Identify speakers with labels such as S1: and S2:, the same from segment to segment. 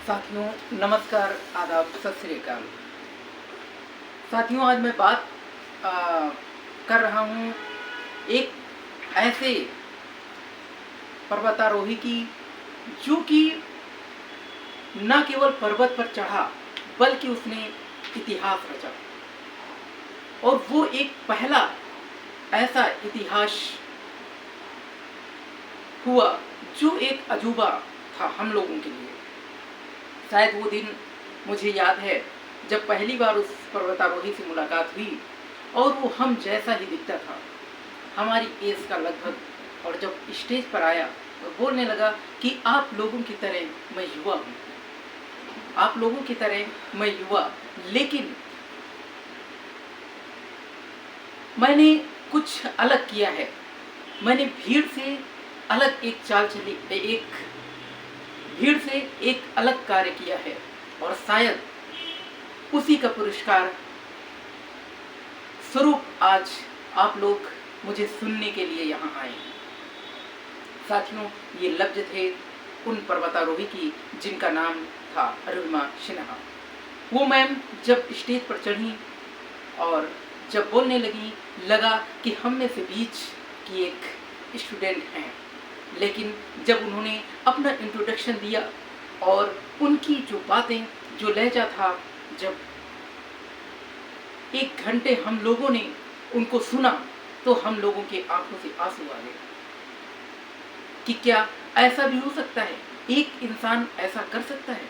S1: साथियों, नमस्कार, आदाब, सत श्री अकाल। साथियों, आज मैं बात आ, कर रहा हूँ एक ऐसे पर्वतारोही की जो कि न केवल पर्वत पर चढ़ा बल्कि उसने इतिहास रचा। और वो एक पहला ऐसा इतिहास हुआ जो एक अजूबा था हम लोगों के लिए। शायद वो दिन मुझे याद है जब पहली बार उस पर्वतारोही से मुलाकात हुई और वो हम जैसा ही दिखता था, हमारी एज का लगभग। और जब स्टेज पर आया तो बोलने लगा कि आप लोगों की तरह मैं युवा हूँ, आप लोगों की तरह मैं युवा, लेकिन मैंने कुछ अलग किया है। मैंने भीड़ से अलग एक चाल चली, भीड़ से एक अलग कार्य किया है और शायद उसी का पुरस्कार स्वरूप आज आप लोग मुझे सुनने के लिए यहाँ आए हैं। साथियों, ये लफ्ज थे उन पर्वतारोही की जिनका नाम था अरुणिमा सिन्हा। वो मैम जब स्टेज पर चढ़ी और जब बोलने लगी, लगा कि हम में से बीच की एक स्टूडेंट हैं। लेकिन जब उन्होंने अपना इंट्रोडक्शन दिया और उनकी जो बातें, जो लहजा था, जब 1 घंटे हम लोगों ने उनको सुना तो हम लोगों के आंखों से आंसू आ गए कि क्या ऐसा भी हो सकता है, एक इंसान ऐसा कर सकता है।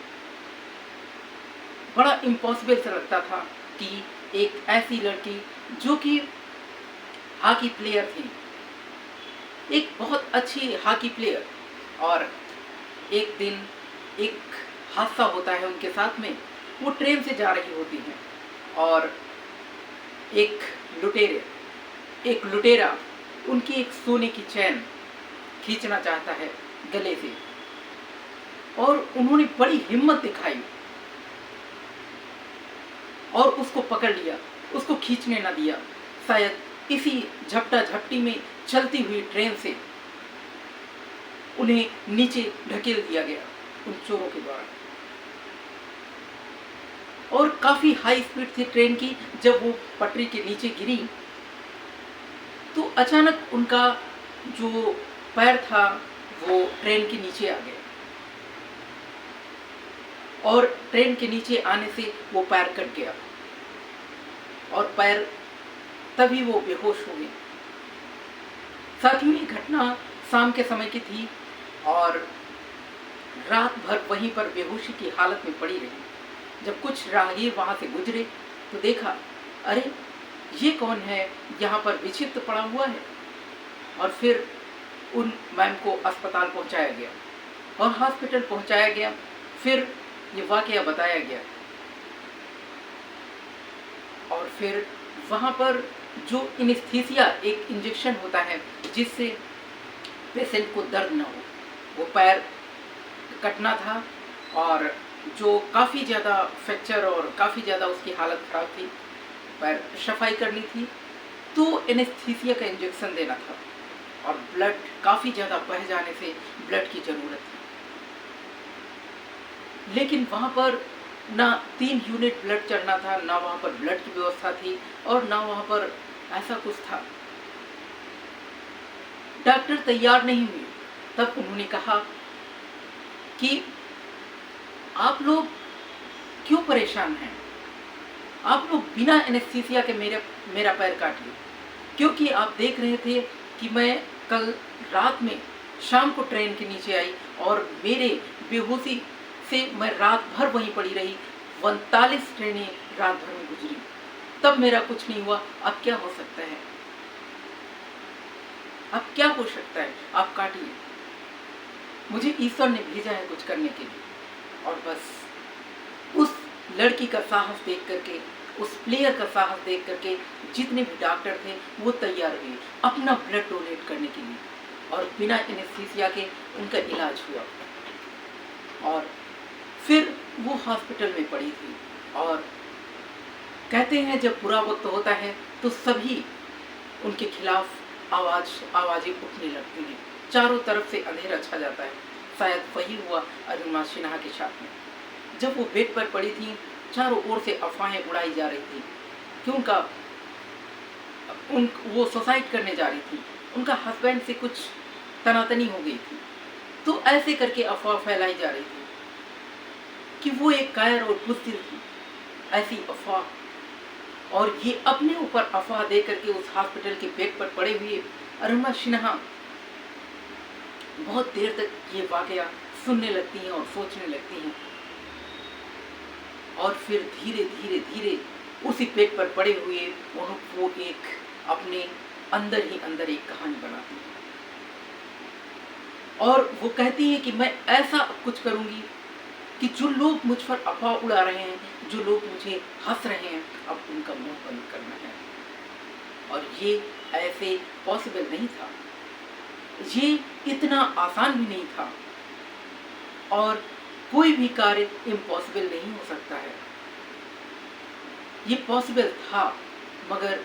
S1: बड़ा इम्पॉसिबल सा लगता था कि एक ऐसी लड़की जो कि हॉकी प्लेयर थी, एक बहुत अच्छी हॉकी प्लेयर, और एक दिन एक हादसा होता है उनके साथ में। वो ट्रेन से जा रही होती हैं और एक लुटेरा उनकी एक सोने की चैन खींचना चाहता है गले से, और उन्होंने बड़ी हिम्मत दिखाई और उसको पकड़ लिया, उसको खींचने ना दिया। शायद इसी झपटा झपटी में चलती हुई ट्रेन से उन्हें नीचे ढकेल दिया गया उन चोरों के द्वारा। और काफी हाई स्पीड थी ट्रेन की। जब वो पटरी के नीचे गिरी तो अचानक उनका जो पैर था वो ट्रेन के नीचे आ गया और ट्रेन के नीचे आने से वो पैर कट गया और पैर तभी वो बेहोश हो गए। साथियों, ये घटना शाम के समय की थी और रात भर वहीं पर बेहोशी की हालत में पड़ी रही। जब कुछ राहगीर वहां से गुजरे तो देखा, अरे ये कौन है, यहाँ पर विक्षिप्त पड़ा हुआ है। और फिर उन मैम को अस्पताल पहुंचाया गया और हॉस्पिटल पहुंचाया गया। फिर ये वाकया बताया गया और फिर वहाँ पर जो एनेस्थीसिया, एक इंजेक्शन होता है जिससे पेशेंट को दर्द न हो, वो पैर कटना था और जो काफ़ी ज़्यादा फ्रैक्चर और काफ़ी ज़्यादा उसकी हालत ख़राब थी, पैर सफाई करनी थी, तो एनेस्थीसिया का इंजेक्शन देना था और ब्लड काफ़ी ज़्यादा बह जाने से ब्लड की ज़रूरत थी। लेकिन वहाँ पर ना 3 यूनिट ब्लड चढ़ना था, ना वहाँ पर ब्लड की व्यवस्था थी और ना वहाँ पर ऐसा कुछ था। डॉक्टर तैयार नहीं हुए। तब उन्होंने कहा कि आप लोग क्यों परेशान हैं, आप लोग बिना एनेस्थीसिया के मेरा पैर काटिए, क्योंकि आप देख रहे थे कि मैं कल रात में शाम को ट्रेन के नीचे आई और मेरे बेहोशी से मैं रात भर वहीं पड़ी रही। 39 ट्रेनें रात भर में गुजरी, तब मेरा कुछ नहीं हुआ। अब क्या हो सकता है, अब क्या हो सकता है, आप काटिए, मुझे ईश्वर ने भेजा है कुछ करने के लिए। और बस उस लड़की का साहस देख करके, उस प्लेयर का साहस देख करके जितने भी डॉक्टर थे वो तैयार हुए अपना ब्लड डोनेट करने के लिए और बिना एनेस्थीसिया के उनका इलाज हुआ। और फिर वो हॉस्पिटल में पड़ी थी और कहते हैं जब बुरा वक्त होता है तो सभी उनके खिलाफ आवाज़ें उठने लगती हैं, चारों तरफ से अंधेरा छा जाता है। शायद वही हुआ अरुणिमा सिन्हा के साथ में। जब वो बेड पर पड़ी थी, चारों ओर से अफवाहें उड़ाई जा रही थी कि वो सुसाइड करने जा रही थी, उनका हस्बैंड से कुछ तनातनी हो गई थी। तो ऐसे करके अफवाह फैलाई जा रही थी कि वो एक कायर और बुज़दिल थी, ऐसी अफवाह। और ये अपने ऊपर अफवाह दे करके उस हॉस्पिटल के बेड पर पड़े हुए अरुणा सिन्हा बहुत देर तक ये वाकया सुनने लगती हैं और सोचने लगती हैं, और फिर धीरे धीरे धीरे उसी पेट पर पड़े हुए वो एक अपने अंदर ही अंदर एक कहानी बनाती है, और वो कहती है कि मैं ऐसा कुछ करूंगी कि जो लोग मुझ पर अफवाह उड़ा रहे हैं, जो लोग मुझे हंस रहे हैं, अब उनका मुंह बंद करना है। और ये ऐसे पॉसिबल नहीं था, ये इतना आसान भी नहीं था, और कोई भी कार्य इम्पॉसिबल नहीं हो सकता है। ये पॉसिबल था मगर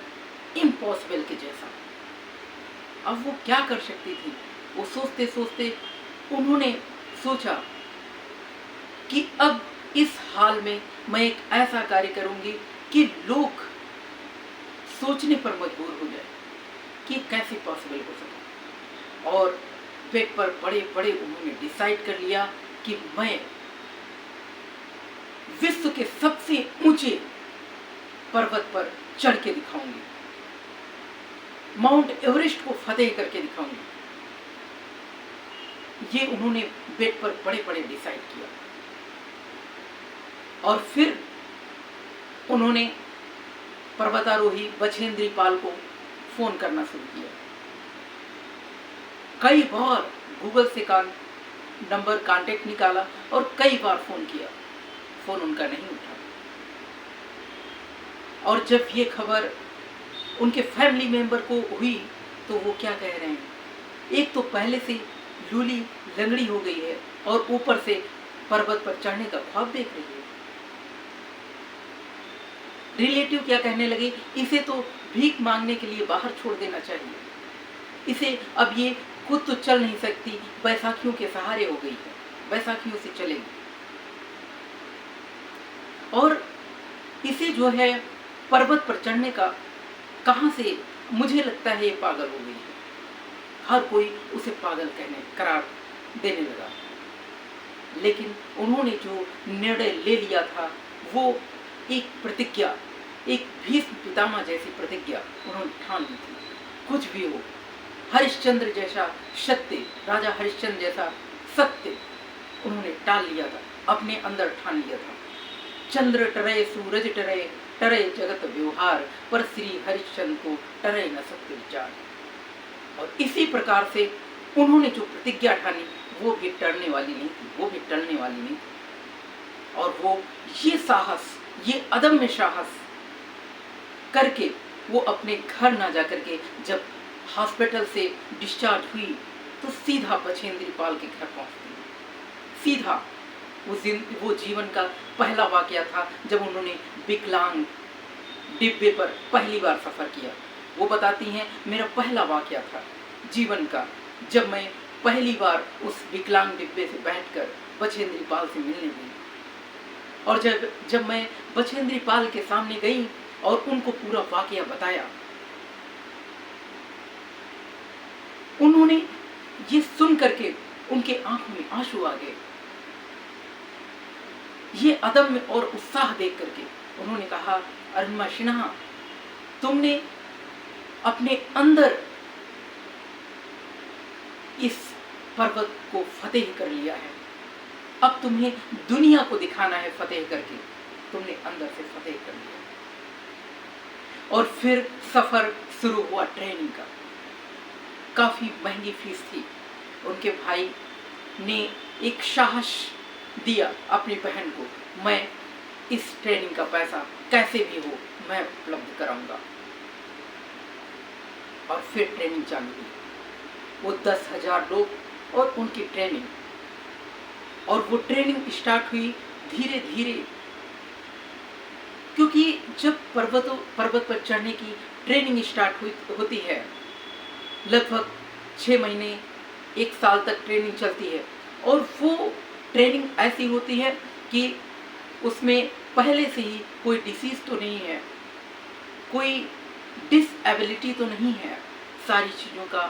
S1: इम्पॉसिबल के जैसा। अब वो क्या कर सकती थी? वो सोचते सोचते उन्होंने सोचा कि अब इस हाल में मैं एक ऐसा कार्य करूंगी कि लोग सोचने पर मजबूर हो जाए कि कैसे पॉसिबल हो सके। और बेड पर बड़े बड़े उन्होंने डिसाइड कर लिया कि मैं विश्व के सबसे ऊंचे पर्वत पर चढ़ के दिखाऊंगी, माउंट एवरेस्ट को फतेह करके दिखाऊंगी। ये उन्होंने बेड पर बड़े बड़े डिसाइड किया। और फिर उन्होंने पर्वतारोही बछेंद्री पाल को फोन करना शुरू किया। कई बार गूगल से नंबर कांटेक्ट निकाला और कई बार फोन किया, फोन उनका नहीं उठा। और जब ये खबर उनके फैमिली मेंबर को हुई तो वो क्या कह रहे हैं, एक तो पहले से लूली लंगड़ी हो गई है और ऊपर से पर्वत पर चढ़ने का ख्वाब देख रही है। रिलेटिव क्या कहने लगे, इसे तो भीख मांगने के लिए बाहर छोड़ देना चाहिए, इसे अब ये खुद तो चल नहीं सकती, बैसाखियों के सहारे हो गई है, बैसाखियों से चलेगी। और इसे जो है पर्वत पर चढ़ने का कहां से, मुझे लगता है ये पागल हो गई है। हर कोई उसे पागल करार देने लगा। लेकिन उन्होंने जो निर्णय ले लिया था वो एक प्रतिज्ञा, एक भीष्म पितामह जैसी प्रतिज्ञा उन्होंने ठान ली थी। कुछ भी हो, हरिश्चंद्र जैसा सत्य, राजा हरिश्चंद्र जैसा सत्य उन्होंने टाल लिया था, अपने अंदर ठान लिया था। चंद्र टरे सूरज टरे, टरे जगत व्यवहार, पर श्री हरिश्चंद्र को टरे न सत्य विचार। और इसी प्रकार से उन्होंने जो प्रतिज्ञा ठानी वो भी टलने वाली नहीं थी, वो भी टलने वाली नहीं थी। और वो ये साहस, ये अदम्य साहस करके वो अपने घर ना जा करके जब हॉस्पिटल से डिस्चार्ज हुई तो सीधा बछेंद्री पाल के घर पहुंचती। सीधा वो जीवन का पहला वाकया था जब उन्होंने विकलांग डिब्बे पर पहली बार सफर किया। वो बताती हैं, मेरा पहला वाकया था जीवन का जब मैं पहली बार उस विकलांग डिब्बे से बैठकर बछेंद्री पाल से मिलने गई। और जब मैं बछेंद्री पाल के सामने गई और उनको पूरा वाकया बताया, उन्होंने ये सुन करके उनके आंखों में आंसू आ गए। ये अदम्य और उत्साह देख करके उन्होंने कहा, अरुणा सिन्हा, तुमने अपने अंदर इस पर्वत को फतेह कर लिया है, अब तुम्हें दुनिया को दिखाना है फतेह करके, तुमने अंदर से फतेह कर लिया। और फिर सफर शुरू हुआ ट्रेनिंग का। काफी महंगी फीस थी। उनके भाई ने एक साहस दिया अपनी बहन को, मैं इस ट्रेनिंग का पैसा कैसे भी हो मैं उपलब्ध कराऊंगा। और फिर ट्रेनिंग चालू हुई। वो 10,000 लोग और उनकी ट्रेनिंग, और वो ट्रेनिंग स्टार्ट हुई धीरे धीरे, क्योंकि जब पर्वत पर चढ़ने की ट्रेनिंग स्टार्ट होती है, लगभग 6 महीने 1 साल तक ट्रेनिंग चलती है। और वो ट्रेनिंग ऐसी होती है कि उसमें पहले से ही कोई डिसीज तो नहीं है, कोई डिसएबिलिटी तो नहीं है। सारी चीज़ों का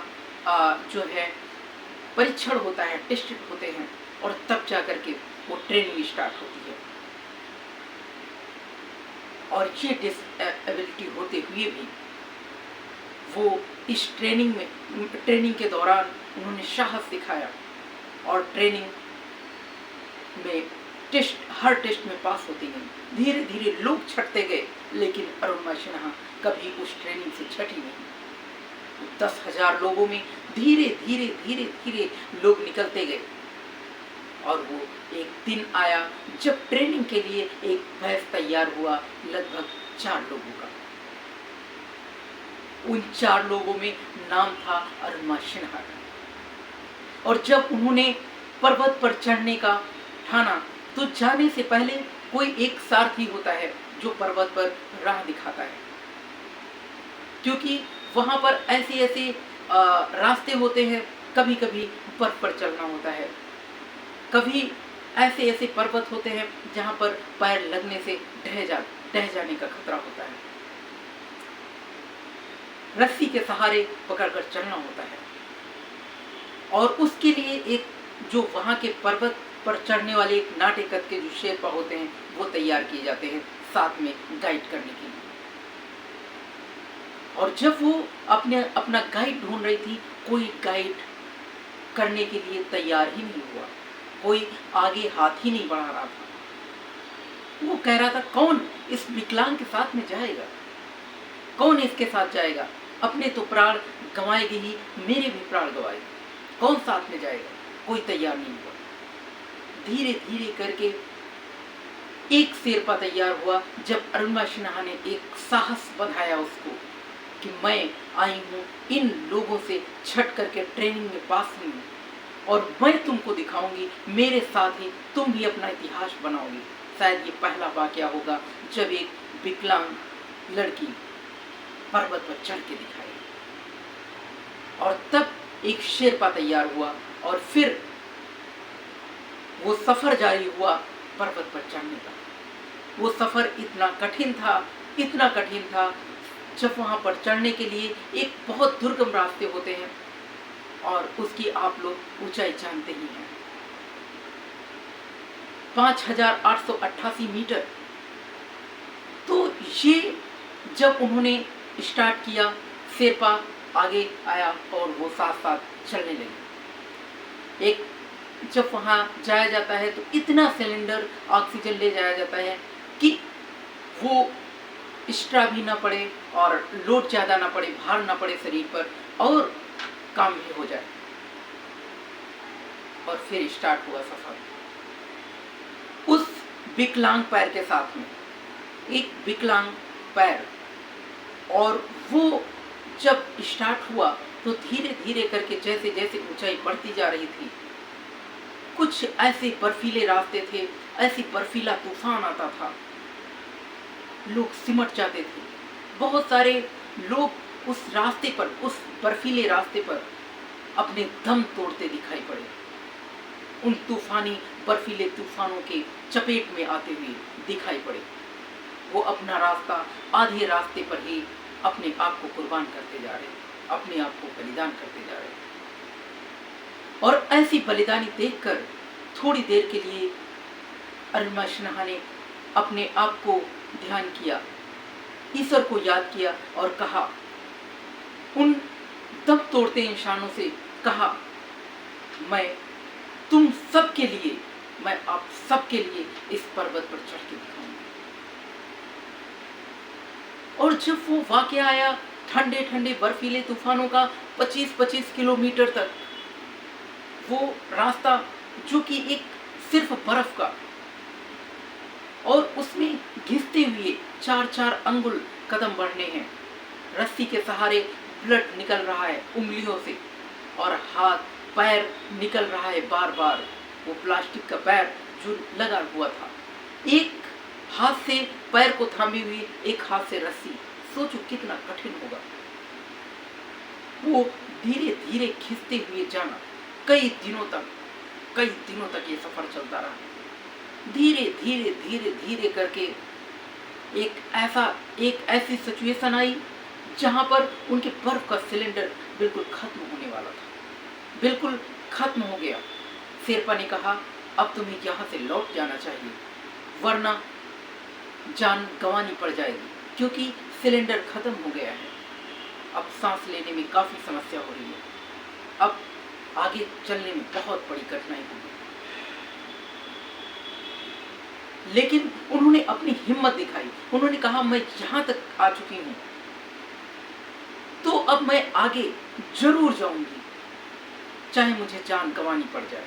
S1: जो है परीक्षण होता है, टेस्ट होते हैं, और तब जा करके वो ट्रेनिंग स्टार्ट होती है। और ये डिसएबिलिटी होते हुए भी वो इस ट्रेनिंग के दौरान उन्होंने साहस दिखाया, और ट्रेनिंग में हर टेस्ट में पास होती गई। धीरे धीरे लोग छटते गए, लेकिन अरुणिमा सिन्हा कभी उस ट्रेनिंग से छटी नहीं। 10,000 लोगों में धीरे धीरे धीरे धीरे लोग निकलते गए, और वो एक दिन आया जब ट्रेनिंग के लिए एक बैच तैयार हुआ लगभग 4 लोगों का। उन 4 लोगों में नाम था अरुणिमा सिन्हा का। और जब उन्होंने पर्वत पर चढ़ने का ठाना, तो जाने से पहले कोई एक सारथी होता है जो पर्वत पर राह दिखाता है, क्योंकि वहां पर ऐसे रास्ते होते हैं। कभी कभी बर्फ पर चलना होता है, कभी ऐसे पर्वत होते हैं जहां पर पैर लगने से ढह जाने का खतरा होता है। रस्सी के सहारे पकड़कर चलना होता है, और उसके लिए एक जो वहां के पर्वत पर चढ़ने वाले एक नाटे कद के जो शेरपा होते हैं वो तैयार किए जाते हैं साथ में गाइड करने के लिए। और जब वो अपना गाइड ढूंढ रही थी, कोई गाइड करने के लिए तैयार ही नहीं हुआ, कोई आगे हाथ ही नहीं बढ़ा रहा था। वो कह रहा था, कौन इस विकलांग के साथ में जाएगा, कौन इसके साथ जाएगा? अपने तो प्राण गंवाएगी ही, मेरे भी प्राण गंवाएगी, कौन साथ में जाएगा? कोई तैयार नहीं हुआ। धीरे धीरे करके एक शेरपा तैयार हुआ। जब अरुणिमा सिन्हा ने एक साहस बंधाया उसको कि मैं आई हूँ इन लोगों से छट करके ट्रेनिंग में पास हुई हूँ, और मैं तुमको दिखाऊंगी, मेरे साथ ही तुम भी अपना इतिहास बनाओगी। शायद ये पहला वाकया होगा जब एक विकलांग लड़की पर्वत पर चढ़ के दिखाएगी। और तब एक शेरपा तैयार हुआ, और फिर वो सफर जारी हुआ पर्वत पर चढ़ने का। वो सफर इतना कठिन था, जब वहां पर चढ़ने के लिए एक बहुत दुर्गम रास्ते होते हैं, और उसकी आप लोग ऊंचाई जानते ही हैं, 5,888 मीटर। तो ये जब उन्होंने स्टार्ट किया, शेरपा आगे आया और वो साथ साथ चलने लगे। एक जब वहां जाया जाता है तो इतना सिलेंडर ऑक्सीजन ले जाया जाता है कि वो एक्स्ट्रा भी ना पड़े और लोड ज़्यादा ना पड़े, भार ना पड़े शरीर पर, और काम भी हो जाए। और फिर स्टार्ट हुआ सफर उस विकलांग पैर के साथ में, एक विकलांग पैर। और वो जब स्टार्ट हुआ तो धीरे धीरे करके जैसे जैसे ऊंचाई बढ़ती जा रही थी, कुछ ऐसे बर्फीले रास्ते थे, ऐसी बर्फीला तूफान आता था, लोग सिमट जाते थे। बहुत सारे लोग उस रास्ते पर, उस बर्फीले रास्ते पर अपने दम तोड़ते दिखाई पड़े, उन तूफानी बर्फीले तूफानों के चपेट में आते हुए दिखाई पड़े। वो अपना रास्ता आधे रास्ते पर ही अपने आप को कुर्बान करते जा रहे, अपने आप को बलिदान करते जा रहे। और ऐसी बलिदानी देखकर थोड़ी देर के लिए अरुणिमा सिन्हा ने अपने आप को ध्यान किया, ईश्वर को याद किया और कहा, उन दम तोड़ते इंसानों से कहा, मैं तुम सबके लिए, मैं आप सबके लिए इस पर्वत पर चढ़ के दिखाऊंगा। और जब वो वाकया आया ठंडे ठंडे बर्फीले तूफानों का, 25-25 किलोमीटर तक वो रास्ता, जो कि एक सिर्फ बर्फ का, और उसमें घिसते हुए 4-4 अंगुल कदम बढ़ने हैं, रस्सी के सहारे ब्लड निकल रहा है उंगलियों से, और हाथ पैर निकल रहा है बार बार, वो प्लास्टिक का पैर जो लगा हुआ था, एक हाथ से पैर को थामी हुई, एक हाथ से रस्सी। सोचो कितना कठिन होगा। वो धीरे धीरे खिंचते हुए जाना, कई दिनों तक ये सफर चलता रहा। धीरे धीरे धीरे धीरे करके एक ऐसी सिचुएशन आई जहां पर उनके बर्फ का सिलेंडर बिल्कुल खत्म होने वाला था, बिल्कुल खत्म हो गया। शेरपा ने कहा, अब तुम्हें यहाँ से लौट जाना चाहिए, वरना जान गंवानी पड़ जाएगी, क्योंकि सिलेंडर खत्म हो गया है। अब सांस लेने में काफी समस्या हो रही है, अब आगे चलने में बहुत बड़ी कठिनाई होगी। लेकिन उन्होंने अपनी हिम्मत दिखाई। उन्होंने कहा, मैं यहां तक आ चुकी हूं, तो अब मैं आगे जरूर जाऊंगी, चाहे मुझे जान गंवानी पड़ जाए।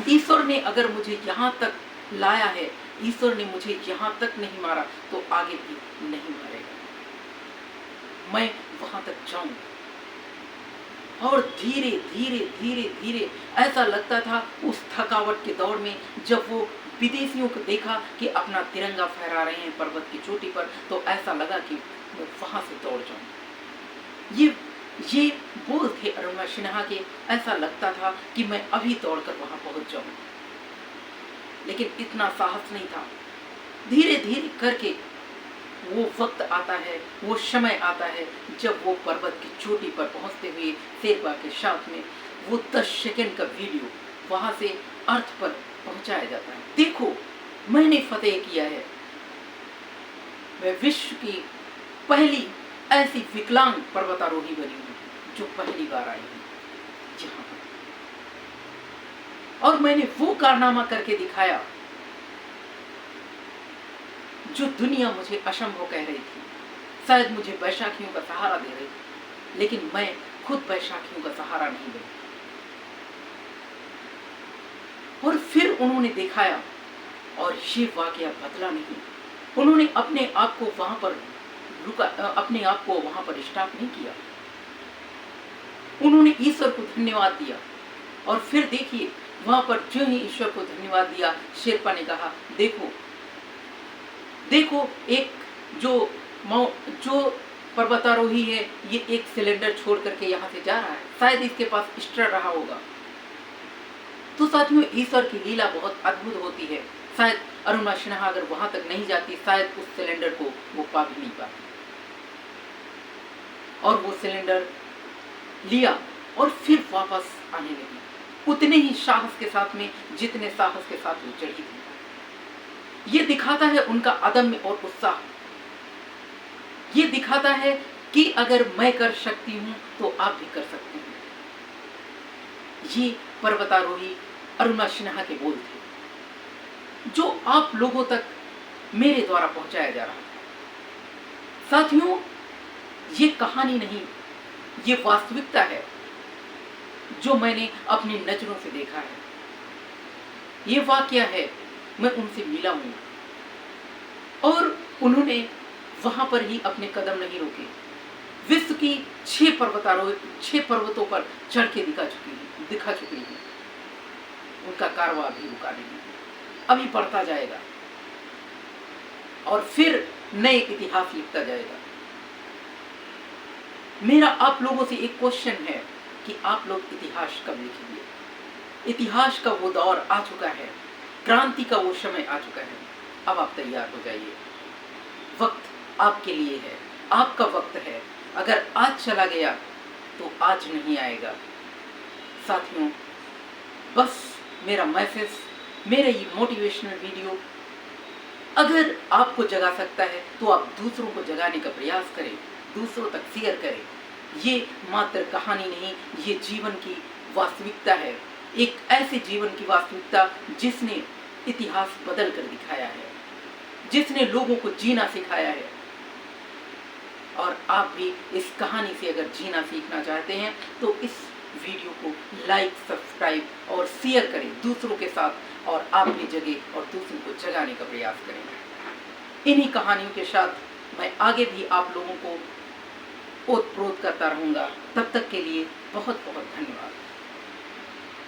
S1: ईश्वर ने अगर मुझे यहां तक लाया है, ईश्वर ने मुझे यहां तक नहीं मारा तो आगे भी नहीं मारेगा, मैं वहां तक जाऊंगा। और धीरे धीरे धीरे धीरे ऐसा लगता था उस थकावट के दौर में, जब वो विदेशियों को देखा कि अपना तिरंगा फहरा रहे हैं पर्वत की चोटी पर, तो ऐसा लगा कि मैं वहां से दौड़ जाऊं। ये बोल थे अरुणा सिन्हा के। ऐसा लगता था कि मैं अभी दौड़कर वहां पहुंच जाऊं, लेकिन इतना साहस नहीं था। धीरे धीरे करके वो वक्त आता है, वो समय आता है, जब वो पर्वत की चोटी पर पहुंचते हुए शेरपा के साथ में वो 10 सेकंड का वीडियो वहां से अर्थ पर पहुंचाया जाता है। देखो, मैंने फतेह किया है, मैं विश्व की पहली ऐसी विकलांग पर्वतारोही बनी हूं जो पहली बार आई हूं यहाँ पर, और मैंने वो कारनामा करके दिखाया जो दुनिया मुझे असंभव कह रही थी। शायद मुझे बैसाखियों का सहारा दे रही थी, लेकिन मैं खुद बैसाखियों का सहारा नहीं बनी। और फिर उन्होंने दिखाया, और ये वाकया बदला नहीं। उन्होंने अपने आप को वहां पर अपने आप को वहां पर स्टॉप नहीं किया। उन्होंने ईश्वर को धन्यवाद दिया, और फिर देखिए वहां पर जो ही ईश्वर को धन्यवाद दिया, शेरपा ने कहा, देखो देखो, एक जो पर्वतारोही है, ये एक सिलेंडर छोड़ करके यहाँ से जा रहा है, शायद इसके पास स्ट्रर रहा होगा। तो साथियों, ईश्वर की लीला बहुत अद्भुत होती है। शायद अरुणा सिन्हा अगर वहां तक नहीं जाती, शायद उस सिलेंडर को वो पा भी नहीं पाती। और वो सिलेंडर लिया और फिर वापस आने लगी, उतने ही साहस के साथ में जितने साहस के साथ वो चढ़ी थी। ये दिखाता है उनका अदम्य और उत्साह। ये दिखाता है कि अगर मैं कर सकती हूं तो आप भी कर सकते हैं। ये पर्वतारोही अरुणा सिन्हा के बोल थे, जो आप लोगों तक मेरे द्वारा पहुंचाया जा रहा था। साथियों, ये कहानी नहीं, ये वास्तविकता है जो मैंने अपनी नजरों से देखा है। ये वाकया है, मैं उनसे मिला हूं, और उन्होंने वहां पर ही अपने कदम नहीं रोके। विश्व की 6 पर्वतों पर चढ़ के दिखा चुकी है। उनका कारवां भी रुका नहीं, अभी बढ़ता जाएगा और फिर नए इतिहास लिखता जाएगा। मेरा आप लोगों से एक क्वेश्चन है कि आप लोग इतिहास कब लिखेंगे? इतिहास का वो दौर आ चुका है, क्रांति का वो समय आ चुका है। अब आप तैयार हो जाइए, वक्त आपके लिए है, आपका वक्त है। अगर आज चला गया तो आज नहीं आएगा। साथियों, बस मेरा मैसेज, मेरा ये मोटिवेशनल वीडियो अगर आपको जगा सकता है तो आप दूसरों को जगाने का प्रयास करें, दूसरों तक शेयर करें। ये मात्र कहानी नहीं, ये जीवन की वास्तविकता है, एक ऐसे जीवन की वास्तविकता जिसने इतिहास बदल कर दिखाया है, जिसने लोगों को जीना सिखाया है। और आप भी इस कहानी से अगर जीना सीखना चाहते हैं तो इस वीडियो को लाइक, सब्सक्राइब और शेयर करें दूसरों के साथ, और आप भी जगे और दूसरों को जगाने का प्रयास करें। इन्हीं कहानियों के साथ मैं आगे भी आप लोगों को ओत प्रोत करता रहूँगा। तब तक के लिए बहुत बहुत धन्यवाद।